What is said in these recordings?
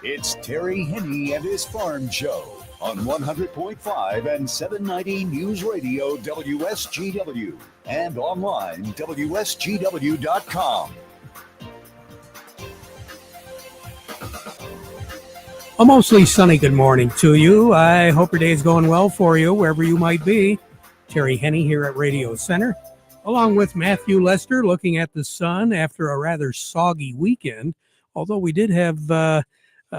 It's Terry Henne and his Farm Show on 100.5 and 790 News Radio WSGW and online WSGW.com. A mostly sunny good morning to you. I hope your day is going well for you, wherever you might be. Terry Henne here at Radio Center, along with Matthew Lester, looking at the sun after a rather soggy weekend, although we did have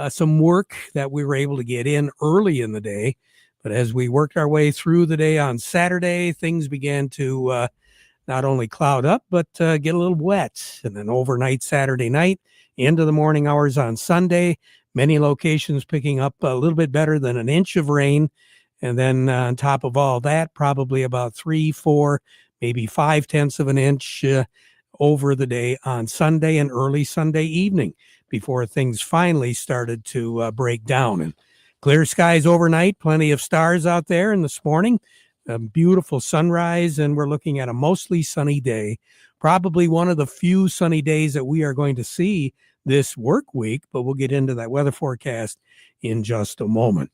some work that we were able to get in early in the day. But as we worked our way through the day on Saturday, things began to not only cloud up, but get a little wet. And then overnight Saturday night, into the morning hours on Sunday, many locations picking up a little bit better than an inch of rain. And then on top of all that, probably about 3, 4, maybe 5/10 of an inch over the day on Sunday and early Sunday evening before things finally started to break down. And clear skies overnight, plenty of stars out there. And this morning, a beautiful sunrise, and we're looking at a mostly sunny day. Probably one of the few sunny days that we are going to see this work week, but we'll get into that weather forecast in just a moment.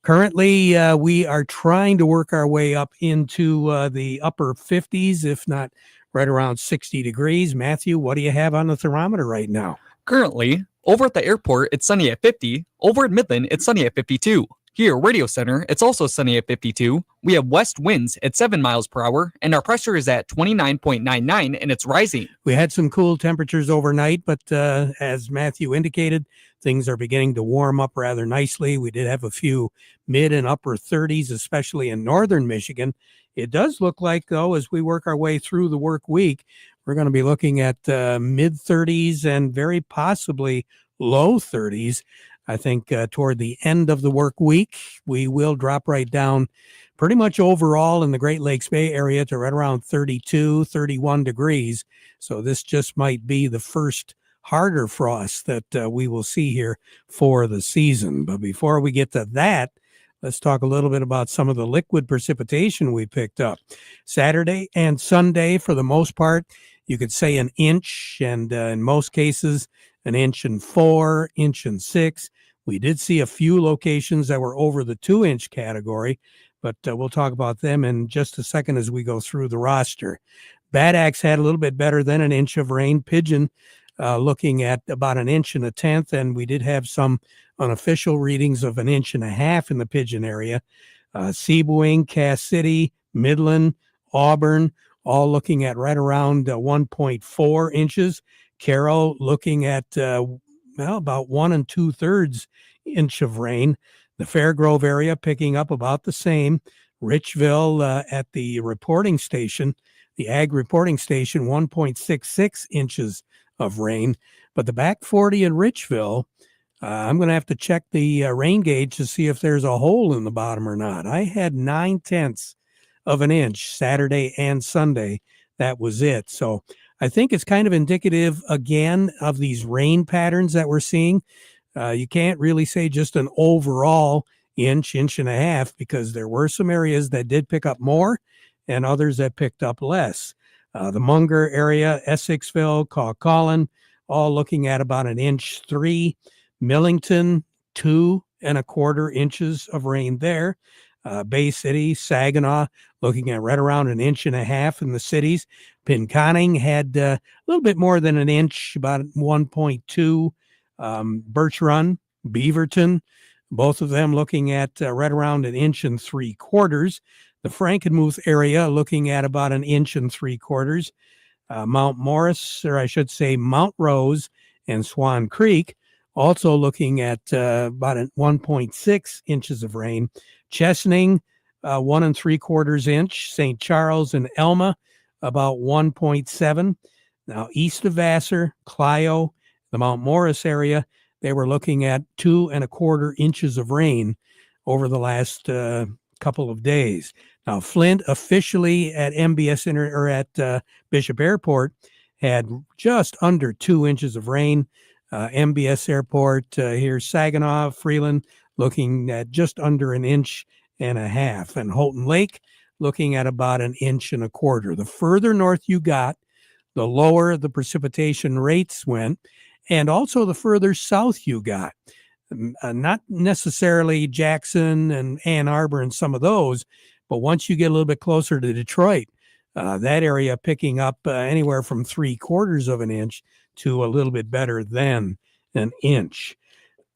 Currently, we are trying to work our way up into the upper 50s, if not right around 60 degrees. Matthew, what do you have on the thermometer right now? Currently, over at the airport, it's sunny at 50. Over at Midland, it's sunny at 52. Here, Radio Center, it's also sunny at 52. We have west winds at 7 miles per hour, and our pressure is at 29.99, and it's rising. We had some cool temperatures overnight, but as Matthew indicated, things are beginning to warm up rather nicely. We did have a few mid and upper 30s, especially in northern Michigan. It does look like, though, as we work our way through the work week, we're going to be looking at mid 30s and very possibly low 30s. I think toward the end of the work week, we will drop right down pretty much overall in the Great Lakes Bay area to right around 32, 31 degrees. So this just might be the first harder frost that we will see here for the season. But before we get to that, let's talk a little bit about some of the liquid precipitation we picked up. Saturday and Sunday, for the most part, you could say an inch, and in most cases, an inch and 4, inch and 6. We did see a few locations that were over the 2-inch category, but we'll talk about them in just a second as we go through the roster. Bad Axe had a little bit better than an inch of rain. Pigeon looking at about an inch and a tenth, and we did have some unofficial readings of an inch and a half in the Pigeon area. Seaboing, Cass City, Midland, Auburn, all looking at right around 1.4 inches. Carroll looking at about 1 2/3 inch of rain. The Fairgrove area picking up about the same. Richville at the reporting station, the ag reporting station, 1.66 inches of rain. But the back 40 in Richville, I'm going to have to check the rain gauge to see if there's a hole in the bottom or not. I had 9/10 of an inch Saturday and Sunday. That was it. So I think it's kind of indicative, again, of these rain patterns that we're seeing. You can't really say just an overall inch, inch and a half, because there were some areas that did pick up more and others that picked up less. The Munger area, Essexville, Cawcolin, all looking at about an inch 3. Millington, 2 1/4 inches of rain there. Bay City, Saginaw, looking at right around an inch and a half in the cities. Pinconning had a little bit more than an inch, about 1.2. Birch Run, Beaverton, both of them looking at right around an inch and 3/4. The Frankenmuth area looking at about an inch and 3/4. Mount Morris, or I should say Mount Rose and Swan Creek, also looking at about 1.6 inches of rain. Chesaning, 1 3/4 inch. St. Charles and Elma, about 1.7. Now, east of Vassar, Clio, the Mount Morris area, they were looking at 2 1/4 inches of rain over the last couple of days. Now, Flint officially at MBS or at Bishop Airport had just under 2 inches of rain. MBS Airport here, Saginaw, Freeland, looking at just under an inch and a half. And Houghton Lake looking at about an inch and a quarter. The further north you got, the lower the precipitation rates went, and also the further south you got. Not necessarily Jackson and Ann Arbor and some of those, but once you get a little bit closer to Detroit, that area picking up anywhere from 3/4 of an inch to a little bit better than an inch.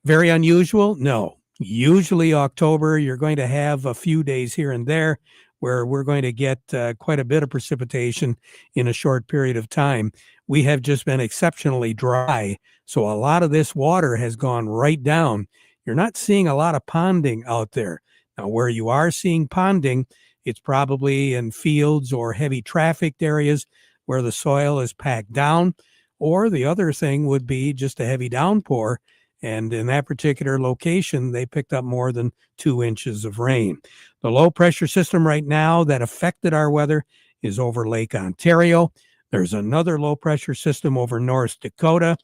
Very unusual? No. Usually October, you're going to have a few days here and there where we're going to get quite a bit of precipitation in a short period of time. We have just been exceptionally dry, so a lot of this water has gone right down. You're not seeing a lot of ponding out there. Now, where you are seeing ponding, it's probably in fields or heavy trafficked areas where the soil is packed down, or the other thing would be just a heavy downpour. And in that particular location, they picked up more than 2 inches of rain. The low pressure system right now that affected our weather is over Lake Ontario. There's another low pressure system over North Dakota.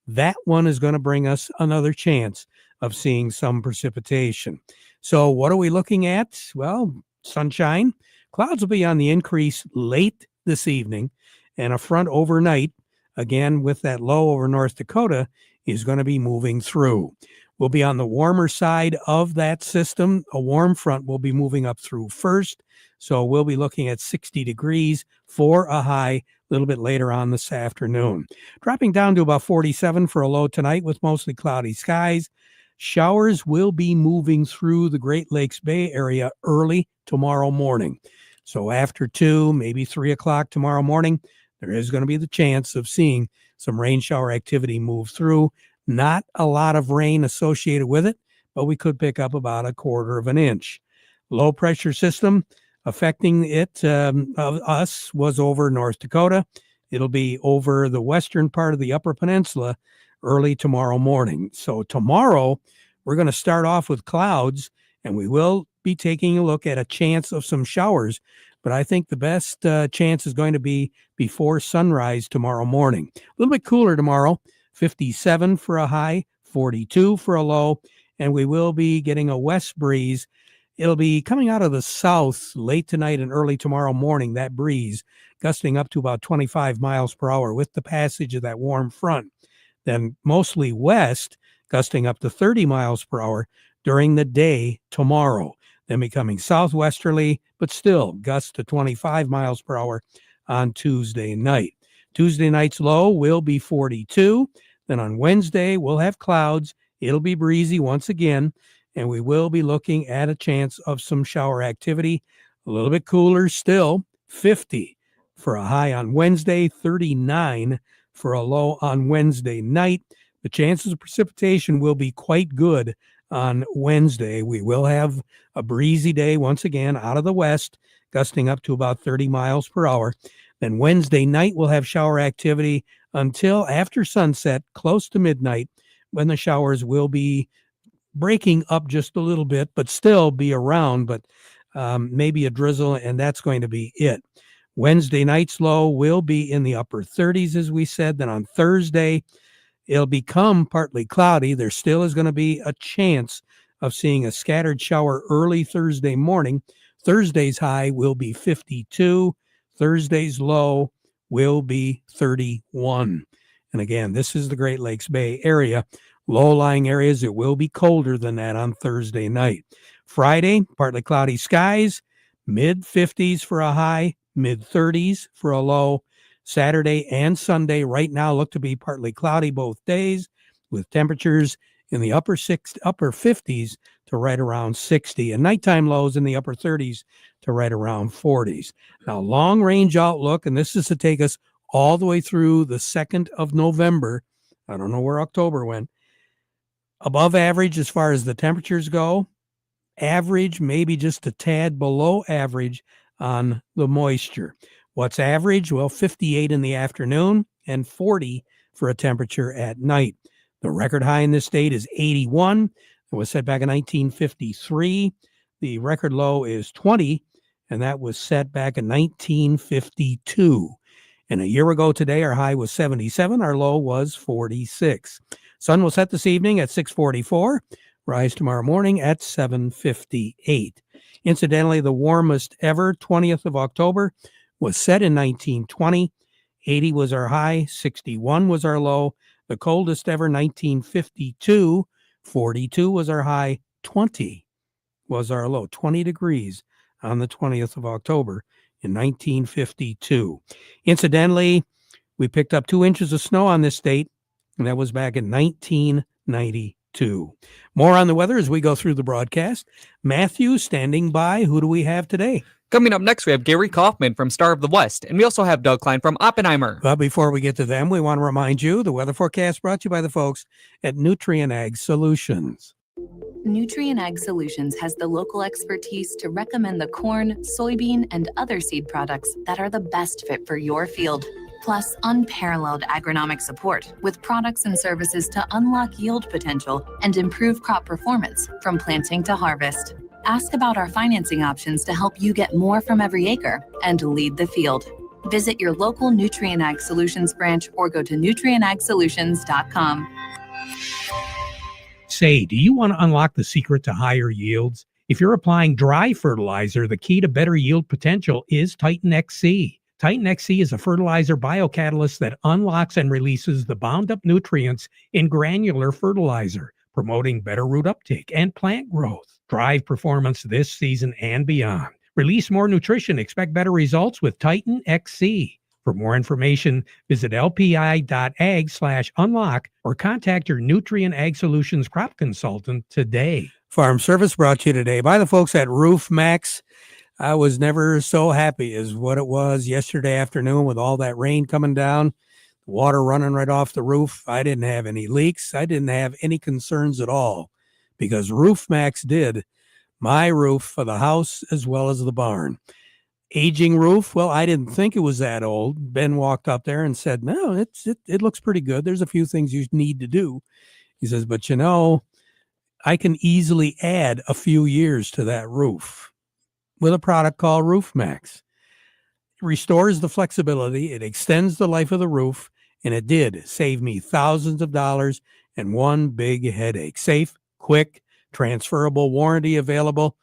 That one is going to bring us another chance of seeing some precipitation. So what are we looking at? Well, sunshine. Clouds will be on the increase late this evening, and a front overnight, again with that low over North Dakota, is going to be moving through. We'll be on the warmer side of that system. A warm front will be moving up through first. So we'll be looking at 60 degrees for a high a little bit later on this afternoon. Dropping down to about 47 for a low tonight with mostly cloudy skies. Showers will be moving through the Great Lakes Bay area early tomorrow morning. So after 2, maybe 3 o'clock tomorrow morning, there is going to be the chance of seeing some rain shower activity move through. Not a lot of rain associated with it, but we could pick up about 1/4 of an inch. Low pressure system affecting it of us was over North Dakota. It'll be over the western part of the Upper Peninsula early tomorrow morning. So tomorrow, we're going to start off with clouds, and we will be taking a look at a chance of some showers. But I think the best chance is going to be before sunrise tomorrow morning. A little bit cooler tomorrow, 57 for a high, 42 for a low, and we will be getting a west breeze. It'll be coming out of the south late tonight and early tomorrow morning, that breeze gusting up to about 25 miles per hour with the passage of that warm front. Then mostly west, gusting up to 30 miles per hour during the day tomorrow. Then becoming southwesterly, but still gusts to 25 miles per hour on Tuesday night. Tuesday night's low will be 42. Then on Wednesday, we'll have clouds. It'll be breezy once again, and we will be looking at a chance of some shower activity. A little bit cooler still, 50 for a high on Wednesday, 39 for a low on Wednesday night. The chances of precipitation will be quite good on Wednesday. We will have a breezy day once again out of the west, gusting up to about 30 miles per hour. Then Wednesday night, we'll have shower activity until after sunset, close to midnight, when the showers will be breaking up just a little bit, but still be around, but maybe a drizzle, and that's going to be it. Wednesday night's low will be in the upper 30s, as we said. Then on Thursday, it'll become partly cloudy. There still is going to be a chance of seeing a scattered shower early Thursday morning. Thursday's high will be 52. Thursday's low will be 31. And again, this is the Great Lakes Bay area. Low-lying areas, it will be colder than that on Thursday night. Friday, partly cloudy skies, mid-50s for a high, mid-30s for a low. Saturday and Sunday right now look to be partly cloudy both days, with temperatures in the upper 50s to right around 60, and nighttime lows in the upper 30s to right around 40s. Now, long range outlook, and this is to take us all the way through the 2nd of November. I don't know where October went. Above average as far as the temperatures go. Average, maybe just a tad below average on the moisture. What's average? Well, 58 in the afternoon and 40 for a temperature at night. The record high in this state is 81. It was set back in 1953. The record low is 20, and that was set back in 1952. And a year ago today, our high was 77. Our low was 46. Sun will set this evening at 6:44. Rise tomorrow morning at 7:58. Incidentally, the warmest ever, 20th of October, was set in 1920. 80 was our high, 61 was our low. The coldest ever, 1952, 42 was our high. 20 was our low. 20 degrees on the 20th of October in 1952. Incidentally, we picked up 2 inches of snow on this date, and that was back in 1992. More on the weather as we go through the broadcast. Matthew standing by. Who do we have today? Coming up next, we have Gary Kaufman from Star of the West, and we also have Doug Klein from Oppenheimer. But before we get to them, we want to remind you the weather forecast brought to you by the folks at Nutrient Ag Solutions. Nutrient Ag Solutions has the local expertise to recommend the corn, soybean, and other seed products that are the best fit for your field. Plus, unparalleled agronomic support with products and services to unlock yield potential and improve crop performance from planting to harvest. Ask about our financing options to help you get more from every acre and lead the field. Visit your local Nutrient Ag Solutions branch or go to nutrientagsolutions.com. Say, do you want to unlock the secret to higher yields? If you're applying dry fertilizer, the key to better yield potential is Titan XC. Titan XC is a fertilizer biocatalyst that unlocks and releases the bound-up nutrients in granular fertilizer, promoting better root uptake and plant growth. Drive performance this season and beyond. Release more nutrition. Expect better results with Titan XC. For more information, visit lpi.ag/unlock or contact your Nutrient Ag Solutions crop consultant today. Farm Service brought to you today by the folks at Roof Max. I was never so happy as what it was yesterday afternoon with all that rain coming down, water running right off the roof. I didn't have any leaks. I didn't have any concerns at all because Roof Max did my roof for the house as well as the barn. Aging roof, well, I didn't think it was that old. Ben walked up there and said, no, it looks pretty good. There's a few things you need to do. He says, but you know, I can easily add a few years to that roof with a product called Roof Max. It restores the flexibility, it extends the life of the roof, and it did save me thousands of dollars and one big headache. Safe, quick, transferable warranty available.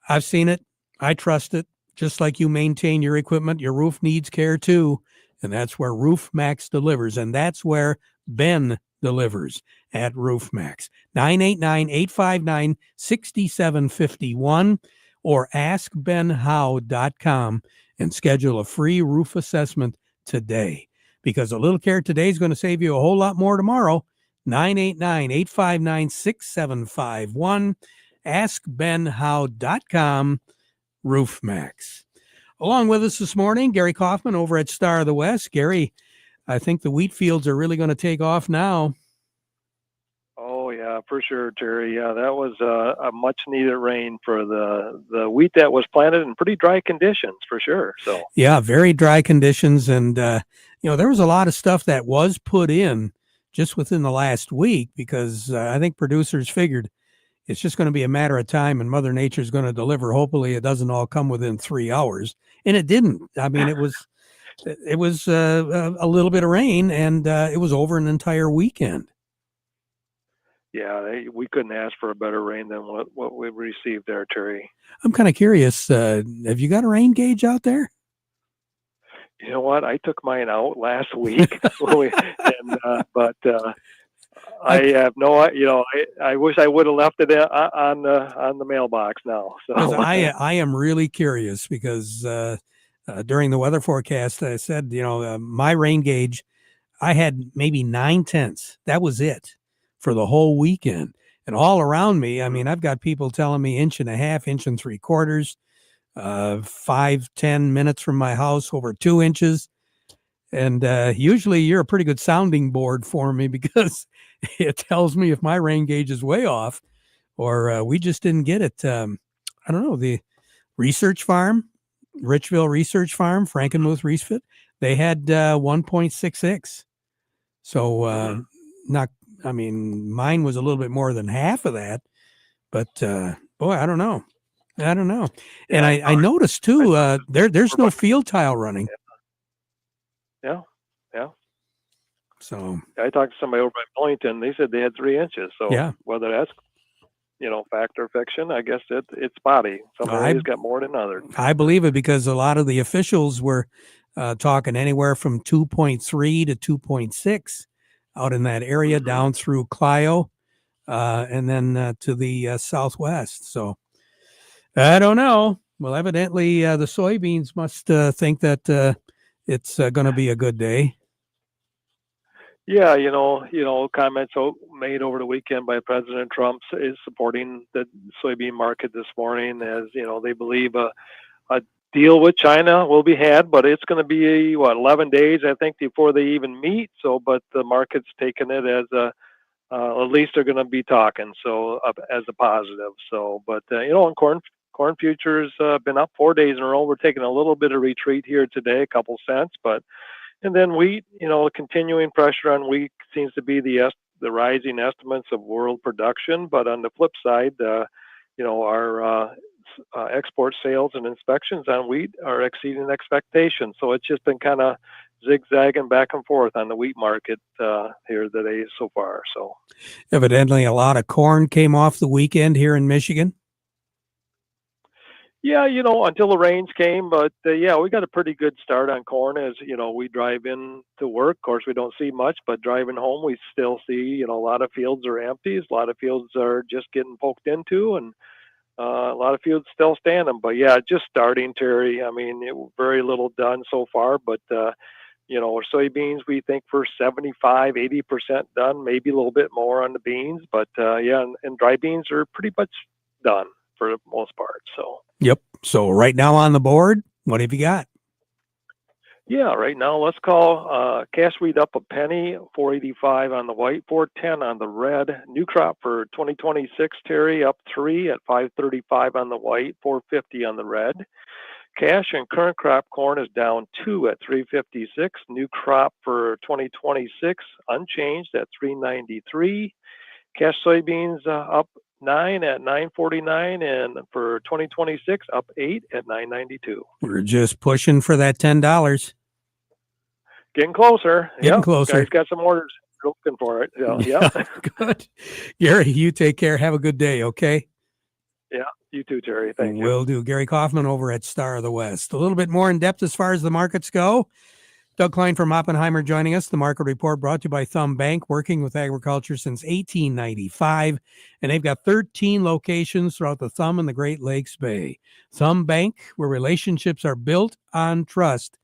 I've seen it. I trust it. Just like you maintain your equipment, your roof needs care too. And that's where Roof Max delivers. And that's where Ben delivers at Roof Max. 989-859-6751 or askbenhow.com and schedule a free roof assessment today. Because a little care today is going to save you a whole lot more tomorrow. 989-859-6751. askbenhow.com. Roof Max. Along with us this morning, Gary Kaufman over at Star of the West. Gary, I think the wheat fields are really going to take off now. Oh, yeah, for sure, Terry. Yeah, that was a much-needed rain for the wheat that was planted in pretty dry conditions, for sure. So yeah, very dry conditions. And, there was a lot of stuff that was put in just within the last week because I think producers figured it's just going to be a matter of time and Mother Nature is going to deliver. Hopefully it doesn't all come within 3 hours. And it didn't. I mean, it was a little bit of rain and it was over an entire weekend. Yeah, we couldn't ask for a better rain than what we received there, Terry. I'm kind of curious. Have you got a rain gauge out there? You know what? I took mine out last week, but I have no, I wish I would have left it on the mailbox now. So I am really curious because during the weather forecast, I said, my rain gauge, I had maybe 9/10. That was it for the whole weekend. And all around me, I mean, I've got people telling me 1.5 inches, 1.75 inches, 5-10 minutes from my house, over 2 inches. And usually you're a pretty good sounding board for me because it tells me if my rain gauge is way off or we just didn't get it. I don't know, the research farm, Richville Research Farm, Frankenmuth Reesfit, they had 1.66. So mine was a little bit more than half of that, but boy, I don't know. And I noticed too, there's no field tile running. Yeah. So I talked to somebody over at Millington. They said they had 3 inches. So yeah. Whether that's, fact or fiction, I guess it's spotty. Some areas got more than others. I believe it because a lot of the officials were talking anywhere from 2.3 to 2.6 out in that area down through Clio. and then to the southwest. So I don't know. Well, evidently the soybeans must think that it's going to be a good day. Yeah, comments made over the weekend by President Trump is supporting the soybean market this morning, as they believe a deal with China will be had, but it's going to be 11 days, I think, before they even meet. So, but the market's taken it as at least they're going to be talking, so as a positive. So, but and corn futures been up 4 days in a row. We're taking a little bit of retreat here today, a couple cents, but. And then wheat, continuing pressure on wheat seems to be the rising estimates of world production. But on the flip side, our export sales and inspections on wheat are exceeding expectations. So it's just been kind of zigzagging back and forth on the wheat market here today so far. So evidently a lot of corn came off the weekend here in Michigan. Yeah, until the rains came, but yeah, we got a pretty good start on corn as, we drive in to work. Of course, we don't see much, but driving home, we still see, a lot of fields are empty. A lot of fields are just getting poked into, and a lot of fields still standing. But yeah, just starting, Terry. I mean, very little done so far, but, soybeans, we think for 75-80% done, maybe a little bit more on the beans. But yeah, and dry beans are pretty much done for the most part. So. Yep. So right now on the board, what have you got? Yeah, right now let's call cash wheat up a penny, 485 on the white, 410 on the red. New crop for 2026, Terry, up 3 at 535 on the white, 450 on the red. Cash and current crop corn is down 2 at 356. New crop for 2026 unchanged at 393. Cash soybeans up 9 at 949, and for 2026 up 8 at 992. We're just pushing for that $10. Getting closer. Getting closer. Guys got some orders. Looking for it. Yeah. Good. Gary, you take care. Have a good day. Okay. Yeah. You too, Terry. Thank you. Will do. Gary Kaufman over at Star of the West. A little bit more in depth as far as the markets go. Doug Klein from Oppenheimer joining us. The Market Report brought to you by Thumb Bank, working with agriculture since 1895. And they've got 13 locations throughout the Thumb and the Great Lakes Bay. Thumb Bank, where relationships are built on trust,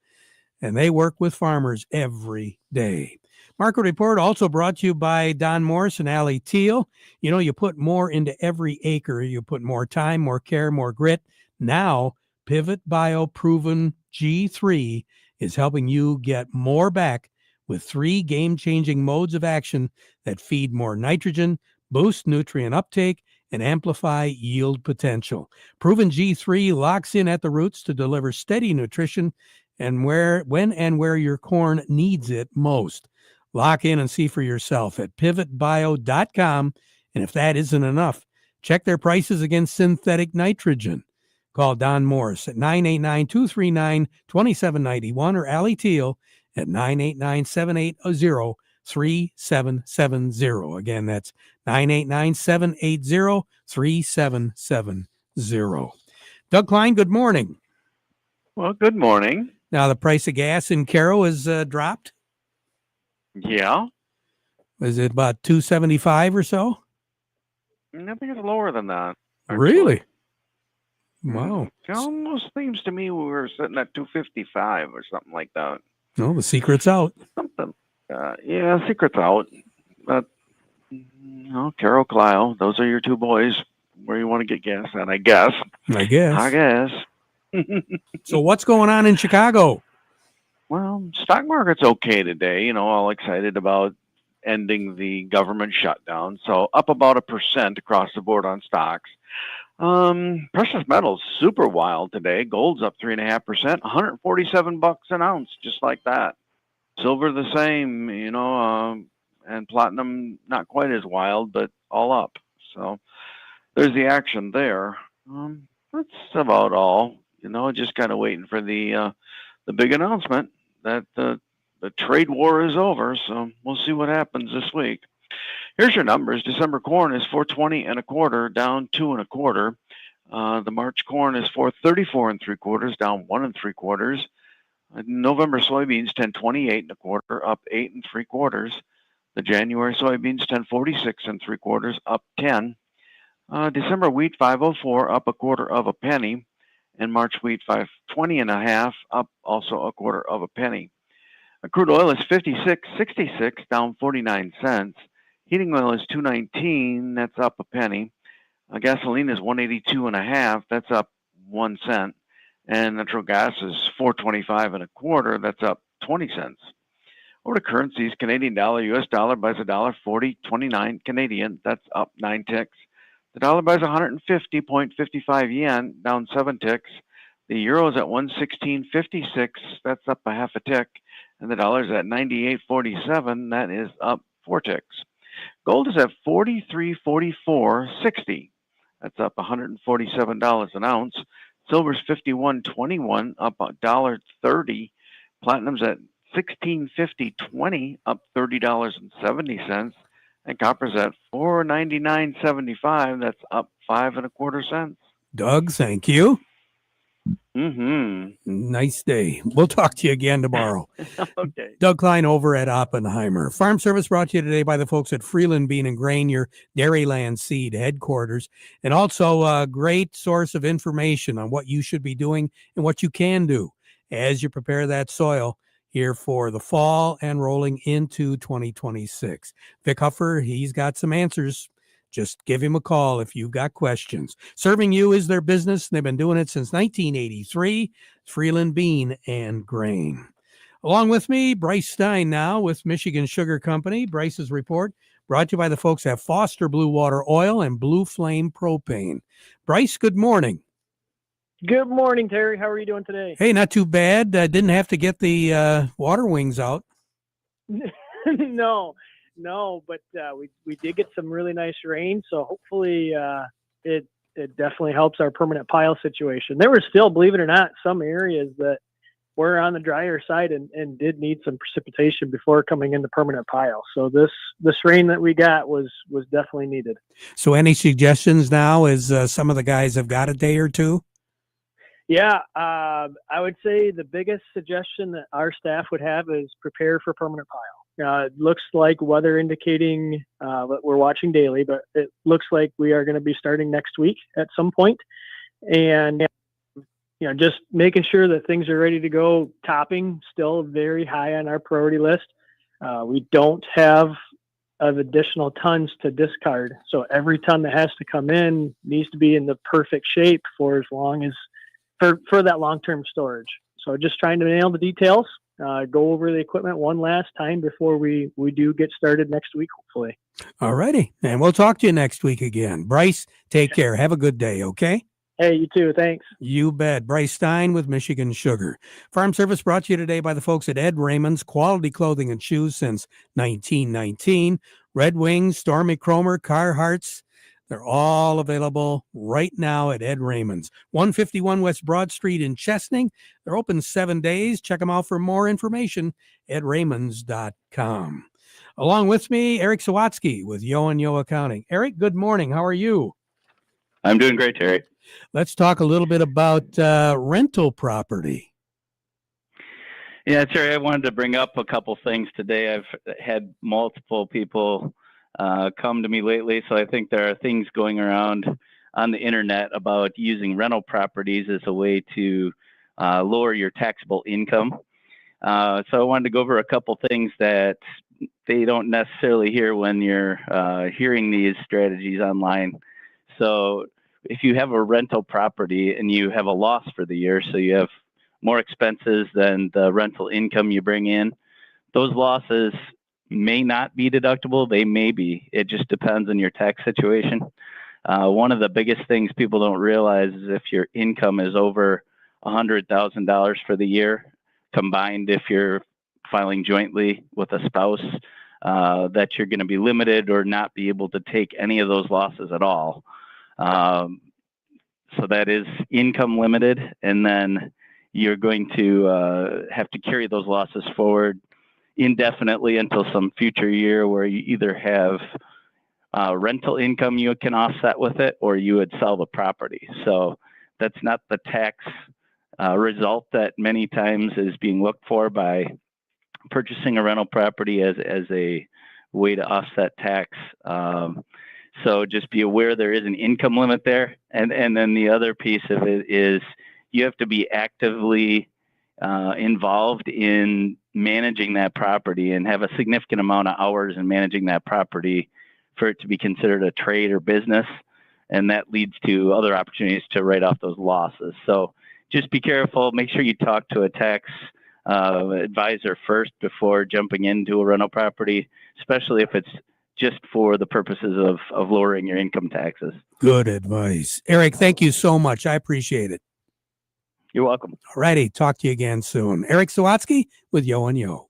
and they work with farmers every day. Market Report also brought to you by Don Morris and Allie Teal. You put more into every acre. You put more time, more care, more grit. Now, Pivot Bio Proven G3 is helping you get more back with 3 game-changing modes of action that feed more nitrogen, boost nutrient uptake, and amplify yield potential. Proven G3 locks in at the roots to deliver steady nutrition and when and where your corn needs it most. Lock in and see for yourself at pivotbio.com. And if that isn't enough, check their prices against synthetic nitrogen. Call Don Morris at 989-239-2791 or Allie Teal at 989-780-3770. Again, that's 989-780-3770. Doug Klein, good morning. Well, good morning. Now, the price of gas in Caro has dropped. Yeah. Is it about $2.75 or so? I think it's lower than that. Actually. Really? Wow. It almost seems to me we were sitting at $2.55 or something like that. No, the secret's out. Something. Yeah, secret's out. But, Carol, Clio, those are your two boys where you want to get gas at, I guess. I guess. So what's going on in Chicago? Well, stock market's okay today. All excited about ending the government shutdown. So up about 1% across the board on stocks. Precious metals super wild today. Gold's up 3.5%, $147 an ounce, just like that. Silver the same, and platinum not quite as wild, but all up. So there's the action there. That's about all. Just kind of waiting for the big announcement that the trade war is over. So we'll see what happens this week. Here's your numbers. December corn is 420 1/4, down 2 1/4. The March corn is 434 3/4, down 1 3/4. November soybeans 1028 1/4, up 8 3/4. The January soybeans 10.46 3/4, up 10. December wheat 5.04, up 1/4 of a penny, and March wheat 5.20 up also 1/4 of a penny. Crude oil is 56.66, down 49 cents. Heating oil is 2.19, that's up a penny. Gasoline is 182.5, that's up 1 cent. And natural gas is 4.25 1/4, that's up 20 cents. Over to currencies, Canadian dollar, US dollar buys $1.40.29 Canadian, that's up 9 ticks. The dollar buys 150.55 yen, down 7 ticks. The euro is at 116.56, that's up a half a tick. And the dollar is at 98.47, that is up 4 ticks. Gold is at 43.44.60, that's up $147 an ounce. Silver's 51.21, up $1.30. Platinum's at 16.50.20, up $30.70. And copper's at 499.75, that's up 5 1/4 cents. Doug, thank you. Mm-hmm. Nice day. We'll talk to you again tomorrow. Okay. Doug Klein over at Oppenheimer. Farm Service brought to you today by the folks at Freeland Bean and Grain, your Dairyland Seed headquarters, and also a great source of information on what you should be doing and what you can do as you prepare that soil here for the fall and rolling into 2026. Vic Huffer, he's got some answers. Just give him a call if you've got questions. Serving you is their business. They've been doing it since 1983. Freeland Bean and Grain. Along with me, Bryce Stein now with Michigan Sugar Company. Bryce's report brought to you by the folks at Foster Blue Water Oil and Blue Flame Propane. Bryce, good morning. Good morning, Terry. How are you doing today? Hey, not too bad. Didn't have to get the water wings out. No, but we did get some really nice rain, so hopefully it definitely helps our permanent pile situation. There were still, believe it or not, some areas that were on the drier side and did need some precipitation before coming into permanent pile. So this rain that we got was definitely needed. So any suggestions now as some of the guys have got a day or two? Yeah, I would say the biggest suggestion that our staff would have is prepare for permanent pile. It looks like weather indicating that we're watching daily, but it looks like we are going to be starting next week at some point. And, just making sure that things are ready to go. Topping still very high on our priority list. We don't have additional tons to discard. So every ton that has to come in needs to be in the perfect shape for as long as for that long-term storage. So just trying to nail the details, go over the equipment one last time before we do get started next week, hopefully. All righty. And we'll talk to you next week again. Bryce, take care. Have a good day, okay? Hey, you too. Thanks. You bet. Bryce Stein with Michigan Sugar. Farm Service brought to you today by the folks at Ed Raymond's, quality clothing and shoes since 1919. Red Wings, Stormy Cromer, Carhartts. They're all available right now at Ed Raymond's, 151 West Broad Street in Chesaning. They're open 7 days. Check them out for more information, edraymond's.com. Along with me, Eric Sawatsky with Yo and Yo Accounting. Eric, good morning. How are you? I'm doing great, Terry. Let's talk a little bit about rental property. Yeah, Terry, I wanted to bring up a couple things today. I've had multiple people come to me lately, so I think there are things going around on the internet about using rental properties as a way to lower your taxable income. So I wanted to go over a couple things that they don't necessarily hear when you're hearing these strategies online. So if you have a rental property and you have a loss for the year, so you have more expenses than the rental income you bring in, those losses may not be deductible. They may be. It just depends on your tax situation. One of the biggest things people don't realize is if your income is over $100,000 for the year, combined if you're filing jointly with a spouse, that you're going to be limited or not be able to take any of those losses at all. So that is income limited, and then you're going to have to carry those losses forward indefinitely until some future year where you either have rental income you can offset with it, or you would sell the property. So that's not the tax result that many times is being looked for by purchasing a rental property as a way to offset tax. So just be aware there is an income limit there. And then the other piece of it is you have to be actively involved in managing that property and have a significant amount of hours in managing that property for it to be considered a trade or business. And that leads to other opportunities to write off those losses. So just be careful. Make sure you talk to a tax advisor first before jumping into a rental property, especially if it's just for the purposes of lowering your income taxes. Good advice. Eric, thank you so much. I appreciate it. You're welcome. All righty. Talk to you again soon. Eric Sawatsky with Yo and Yo.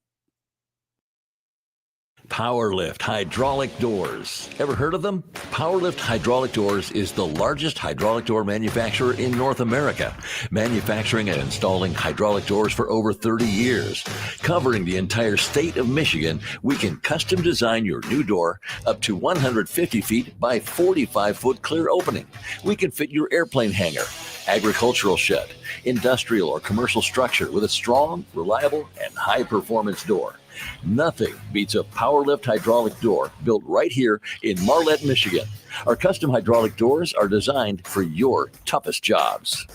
Powerlift Hydraulic Doors. Ever heard of them? Powerlift Hydraulic Doors is the largest hydraulic door manufacturer in North America, manufacturing and installing hydraulic doors for over 30 years. Covering the entire state of Michigan, we can custom design your new door up to 150 feet by 45-foot clear opening. We can fit your airplane hangar, agricultural shed, industrial or commercial structure with a strong, reliable, and high-performance door. Nothing beats a Powerlift hydraulic door built right here in Marlette, Michigan. Our custom hydraulic doors are designed for your toughest jobs.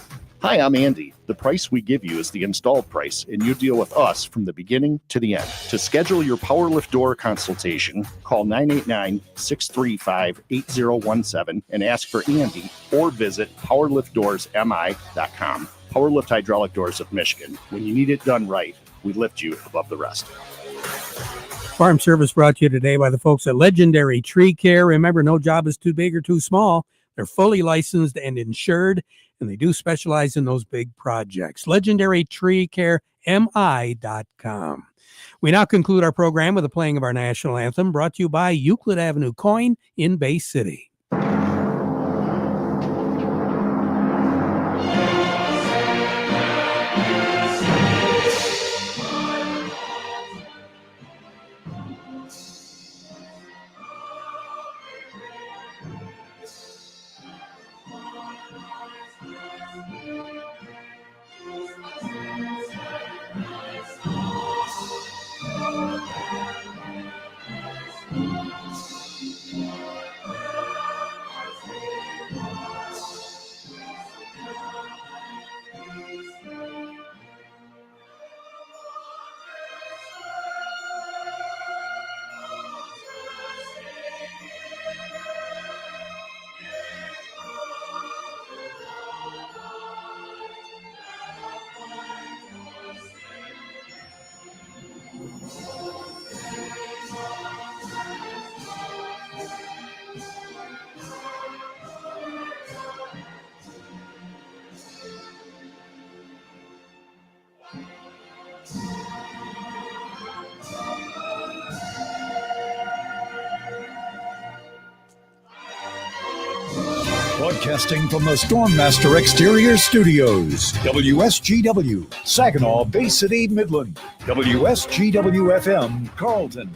Hi, I'm Andy. The price we give you is the installed price, and you deal with us from the beginning to the end. To schedule your Powerlift door consultation, call 989-635-8017 and ask for Andy, or visit powerliftdoorsmi.com. Powerlift Hydraulic Doors of Michigan. When you need it done right, we lift you above the rest. Farm Service brought to you today by the folks at Legendary Tree Care. Remember, no job is too big or too small. They're fully licensed and insured, and they do specialize in those big projects. Legendary Tree Care, MI.com. We now conclude our program with the playing of our national anthem, brought to you by Euclid Avenue Coin in Bay City. Broadcasting from the Stormmaster Exterior Studios, WSGW, Saginaw, Bay City, Midland, WSGW-FM, Carlton.